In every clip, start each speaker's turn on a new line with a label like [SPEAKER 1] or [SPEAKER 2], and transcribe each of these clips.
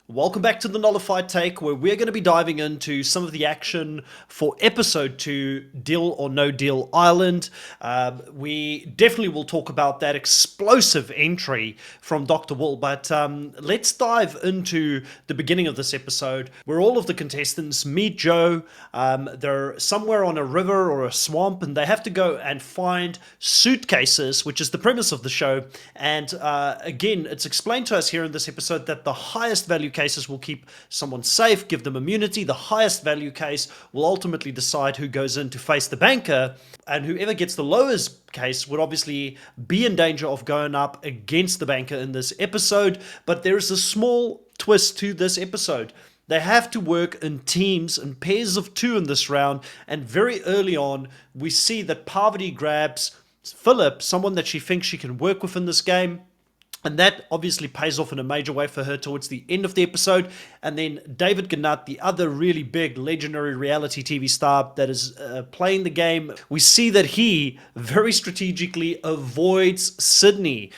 [SPEAKER 1] Welcome back to the Nullified Take, where we're going to be diving into some of the action for episode 2, Deal or No Deal Island. We definitely will talk about that explosive entry from Dr. Will, but let's dive into the beginning of this episode, where all of the contestants meet Joe. They're somewhere on a river or a swamp, and they have to go and find suitcases, which is the premise of the show. And again, it's explained to us here in this episode that the highest value cases will keep someone safe, give them immunity. The highest value case will ultimately decide who goes in to face the banker, and whoever gets the lowest case would obviously be in danger of going up against the banker in this episode. But there is a small twist to this episode. They have to work in teams and pairs of 2 in this round, and very early on we see that Parvati grabs Philip, someone that she thinks she can work with in this game. And that obviously pays off in a major way for her towards the end of the episode. And then David Gannat, the other really big legendary reality TV star that is playing the game, we see that he very strategically avoids Sydney.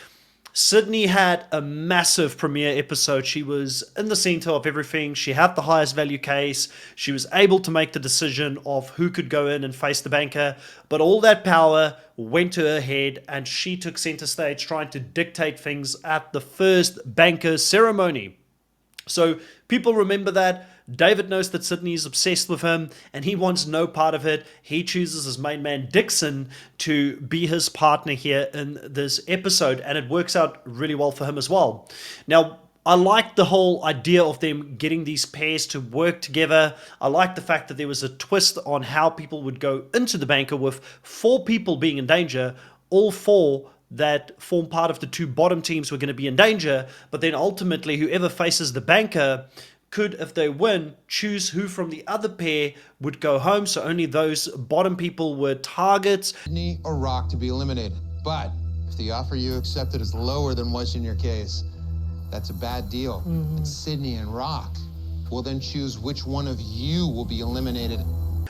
[SPEAKER 1] Sydney had a massive premiere episode. She was in the center of everything. She had the highest value case. She was able to make the decision of who could go in and face the banker. But all that power went to her head, and she took center stage trying to dictate things at the first banker ceremony. So people remember that. David knows that Sydney is obsessed with him and he wants no part of it. He chooses his main man Dixon to be his partner here in this episode, and it works out really well for him as well. Now, I like the whole idea of them getting these pairs to work together. I like the fact that there was a twist on how people would go into the banker with 4 people being in danger. All 4 that form part of the 2 bottom teams were going to be in danger, but then ultimately whoever faces the banker could, if they win, choose who from the other pair would go home. So only those bottom people were targets.
[SPEAKER 2] Sydney or Rock to be eliminated. But if the offer you accepted is lower than what's in your case, that's a bad deal. It's Sydney and Rock. We'll then choose which one of you will be eliminated.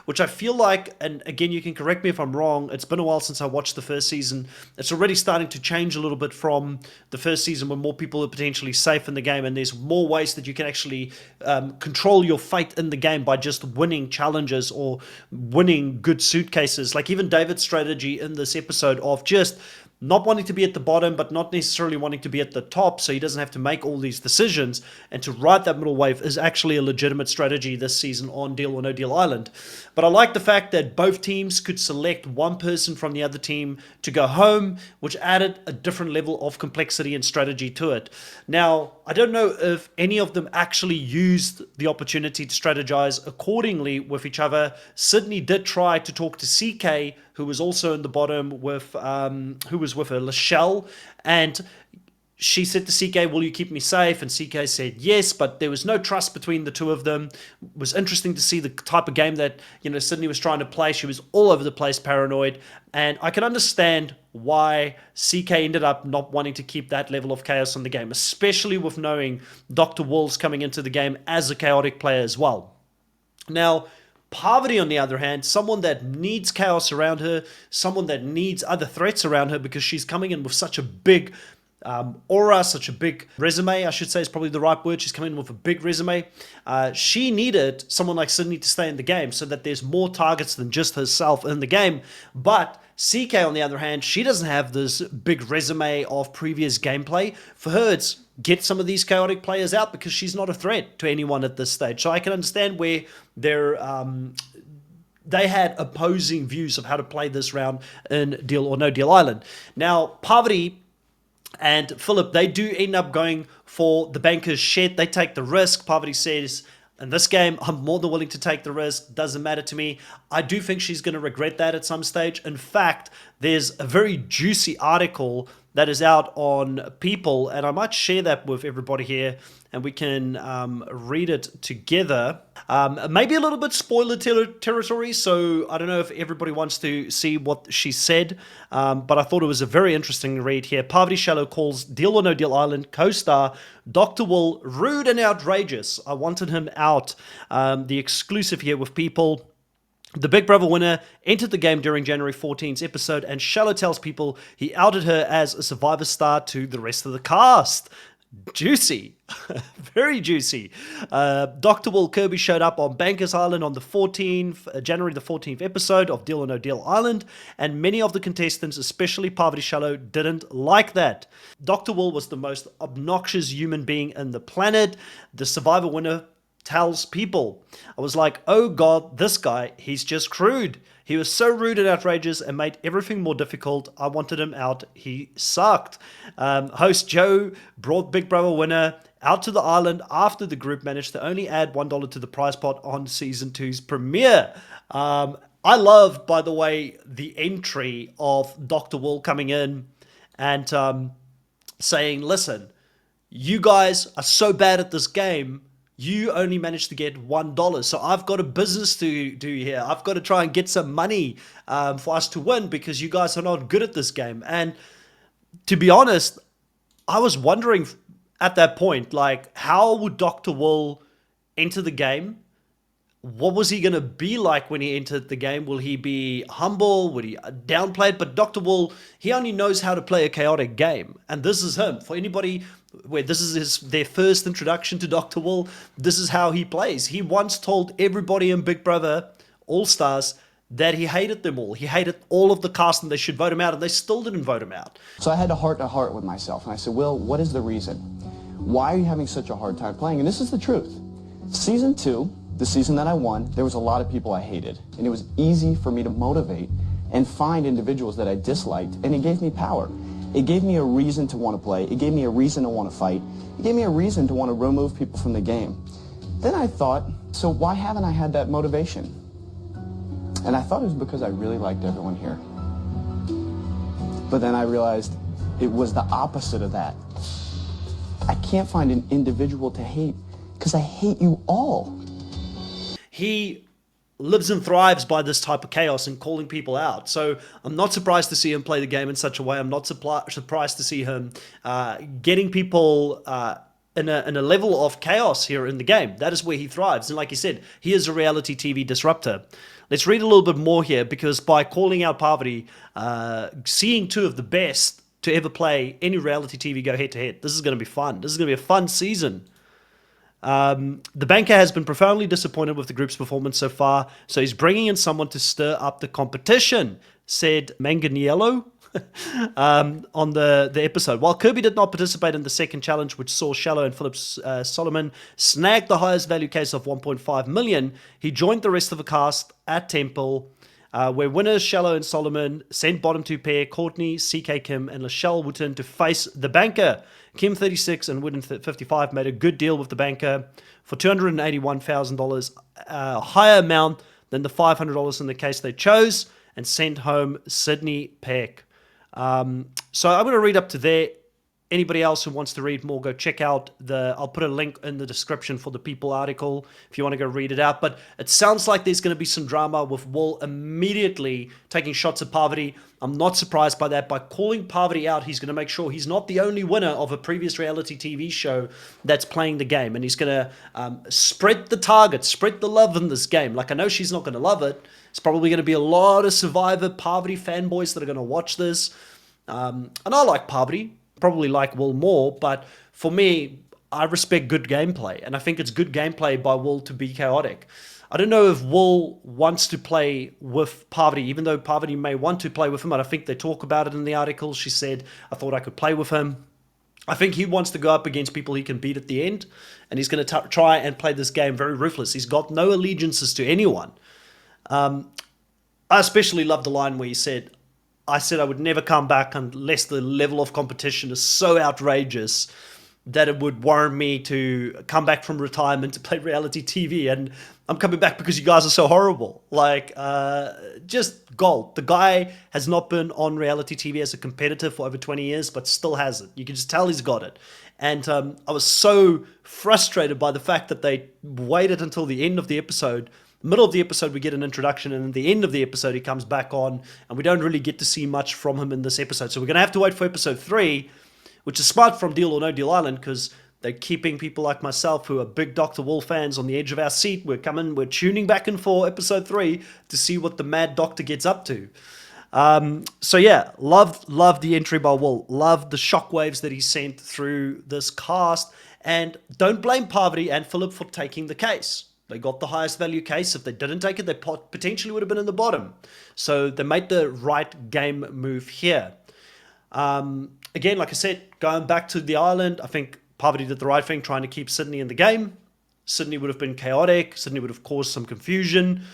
[SPEAKER 1] Which I feel like, and again, you can correct me if I'm wrong, it's been a while since I watched the first season. It's already starting to change a little bit from the first season, when more people are potentially safe in the game, and there's more ways that you can actually control your fate in the game by just winning challenges or winning good suitcases. Like even David's strategy in this episode of just not wanting to be at the bottom, but not necessarily wanting to be at the top, so he doesn't have to make all these decisions, and to ride that middle wave is actually a legitimate strategy this season on Deal or No Deal Island. But I like the fact that both teams could select one person from the other team to go home, which added a different level of complexity and strategy to it. Now, I don't know if any of them actually used the opportunity to strategize accordingly with each other. Sydney did try to talk to CK, who was also in the bottom with, who was with her, Lachelle, and she said to CK, will you keep me safe? And CK said yes, but there was no trust between the 2 of them. It was interesting to see the type of game that, Sydney was trying to play. She was all over the place, paranoid, and I can understand why CK ended up not wanting to keep that level of chaos in the game, especially with knowing Dr. Will's coming into the game as a chaotic player as well. Now, Parvati, on the other hand, someone that needs chaos around her, someone that needs other threats around her, because she's coming in with such a big aura, such a big resume, I should say is probably the right word. She's coming in with a big resume. She needed someone like Sydney to stay in the game so that there's more targets than just herself in the game. But CK, on the other hand, she doesn't have this big resume of previous gameplay. For her, it's get some of these chaotic players out, because she's not a threat to anyone at this stage. So I can understand where they had opposing views of how to play this round in Deal or No Deal Island. Now, Parvati and Philip, they do end up going for the banker's shed. They take the risk. Parvati says, in this game, I'm more than willing to take the risk. Doesn't matter to me. I do think she's going to regret that at some stage. In fact, there's a very juicy article that is out on People, and I might share that with everybody here, and we can read it together. Maybe a little bit spoiler territory, so I don't know if everybody wants to see what she said, but I thought it was a very interesting read here. Parvati Shallow calls Deal or No Deal Island co-star Dr. Will rude and outrageous. I wanted him out. The exclusive here with People. The Big Brother winner entered the game during January 14's episode, and Shallow tells People he outed her as a Survivor star to the rest of the cast. Juicy. Very juicy. Dr. Will Kirby showed up on Bankers Island on the 14th, January the 14th episode of Deal or No Deal Island, and many of the contestants, especially Parvati Shallow, didn't like that. Dr. Will was the most obnoxious human being in the planet. The Survivor winner tells people. I was like, oh god, this guy, he's just crude. He was so rude and outrageous and made everything more difficult. I wanted him out. He sucked. Host Joe brought Big Brother winner out to the island after the group managed to only add $1 to the prize pot on season 2's premiere. I love, by the way, the entry of Dr. Will coming in and saying, listen, you guys are so bad at this game, you only managed to get $1. So I've got a business to do here. I've got to try and get some money for us to win because you guys are not good at this game. And to be honest, I was wondering at that point, like, how would Dr. Will enter the game? What was he going to be like when he entered the game? Will he be humble? Would he downplay it? But Dr. Will, he only knows how to play a chaotic game. And this is him. For anybody where this is their first introduction to Dr. Will, this is how he plays. He once told everybody in Big Brother All-Stars that he hated them all. He hated all of the cast and they should vote him out, and they still didn't vote him out.
[SPEAKER 3] So I had a heart-to-heart with myself, and I said, Will, what is the reason? Why are you having such a hard time playing? And this is the truth. Season 2, the season that I won, there was a lot of people I hated, and it was easy for me to motivate and find individuals that I disliked, and it gave me power. It gave me a reason to want to play. It gave me a reason to want to fight. It gave me a reason to want to remove people from the game. Then I thought, so why haven't I had that motivation? And I thought it was because I really liked everyone here. But then I realized it was the opposite of that. I can't find an individual to hate because I hate you all.
[SPEAKER 1] He lives and thrives by this type of chaos and calling people out. So I'm not surprised to see him play the game in such a way. I'm not surprised to see him getting people in a level of chaos here in the game. That is where he thrives. And like you said, he is a reality TV disruptor. Let's read a little bit more here, because by calling out Parvati, seeing two of the best to ever play any reality TV go head-to-head, this is going to be fun. This is going to be a fun season. The banker has been profoundly disappointed with the group's performance so far, so he's bringing in someone to stir up the competition, said Manganiello on the episode. While Kirby did not participate in the second challenge, which saw Shallow and Philip Solomon snag the highest value case of 1.5 million, he joined the rest of the cast at Temple, where winners Shallow and Solomon sent bottom two pair Courtney, CK Kim, and Lachelle Wooten to face the banker. Kim 36 and Wooten 55 made a good deal with the banker for $281,000, a higher amount than the $500 in the case they chose, and sent home Sydney Peck. So I'm going to read up to there. Anybody else who wants to read more, go check out I'll put a link in the description for the People article if you want to go read it out. But it sounds like there's going to be some drama with Will immediately taking shots at Parvati. I'm not surprised by that. By calling Parvati out, he's going to make sure he's not the only winner of a previous reality TV show that's playing the game. And he's going to spread the target, spread the love in this game. Like, I know she's not going to love it. It's probably going to be a lot of Survivor Parvati fanboys that are going to watch this. And I like Parvati. Probably like Will more, but for me, I respect good gameplay, and I think it's good gameplay by Will to be chaotic. I don't know if Will wants to play with Parvati, even though Parvati may want to play with him, and I think they talk about it in the article. She said, I thought I could play with him. I think he wants to go up against people he can beat at the end, and he's going to try and play this game very ruthless. He's got no allegiances to anyone. I especially love the line where he said, I said I would never come back unless the level of competition is so outrageous that it would warrant me to come back from retirement to play reality TV. And I'm coming back because you guys are so horrible. Like, just gold. The guy has not been on reality TV as a competitor for over 20 years, but still has it. You can just tell he's got it. And I was so frustrated by the fact that they waited until the end of the episode. Middle of the episode, we get an introduction, and at the end of the episode, he comes back on, and we don't really get to see much from him in this episode. So we're going to have to wait for episode 3, which is smart from Deal or No Deal Island, because they're keeping people like myself who are big Dr. Will fans on the edge of our seat. We're tuning back in for episode 3 to see what the mad doctor gets up to. So yeah, loved the entry by Will. Loved the shockwaves that he sent through this cast. And don't blame Parvati and Philip for taking the case. They got the highest value case. If they didn't take it, they potentially would have been in the bottom. So they made the right game move here. Again, like I said, going back to the island, I think Parvati did the right thing, trying to keep Sydney in the game. Sydney would have been chaotic. Sydney would have caused some confusion.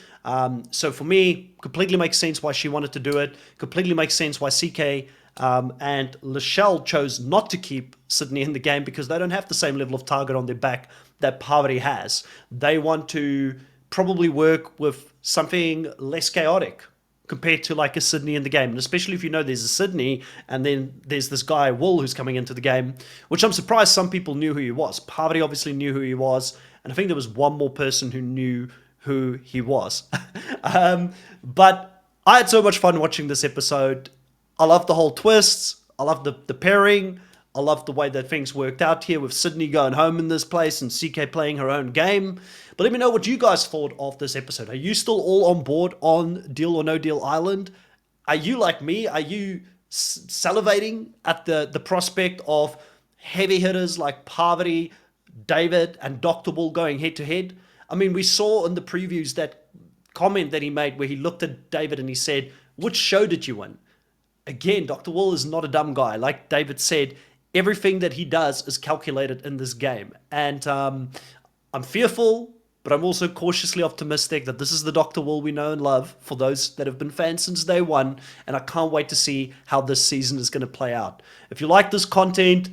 [SPEAKER 1] So for me, completely makes sense why she wanted to do it. Completely makes sense why CK and Lachelle chose not to keep Sydney in the game, because they don't have the same level of target on their back that Parvati has. They want to probably work with something less chaotic compared to like a Sydney in the game. And especially if you know there's a Sydney and then there's this guy, Will, who's coming into the game, which I'm surprised some people knew who he was. Parvati obviously knew who he was. And I think there was one more person who knew who he was. But I had so much fun watching this episode. I love the whole twists. I love the pairing. I love the way that things worked out here with Sydney going home in this place and CK playing her own game. But let me know what you guys thought of this episode. Are you still all on board on Deal or No Deal Island? Are you like me? Are you salivating at the prospect of heavy hitters like Parvati, David, and Dr. Bull going head to head? I mean, we saw in the previews that comment that he made where he looked at David and he said, "Which show did you win?" Again, Dr. Will is not a dumb guy. Like David said, everything that he does is calculated in this game. And I'm fearful, but I'm also cautiously optimistic that this is the Dr. Will we know and love for those that have been fans since day one. And I can't wait to see how this season is going to play out. If you like this content,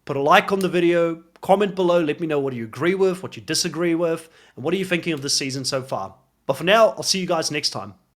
[SPEAKER 1] put a like on the video, comment below, let me know what you agree with, what you disagree with, and what are you thinking of this season so far. But for now, I'll see you guys next time.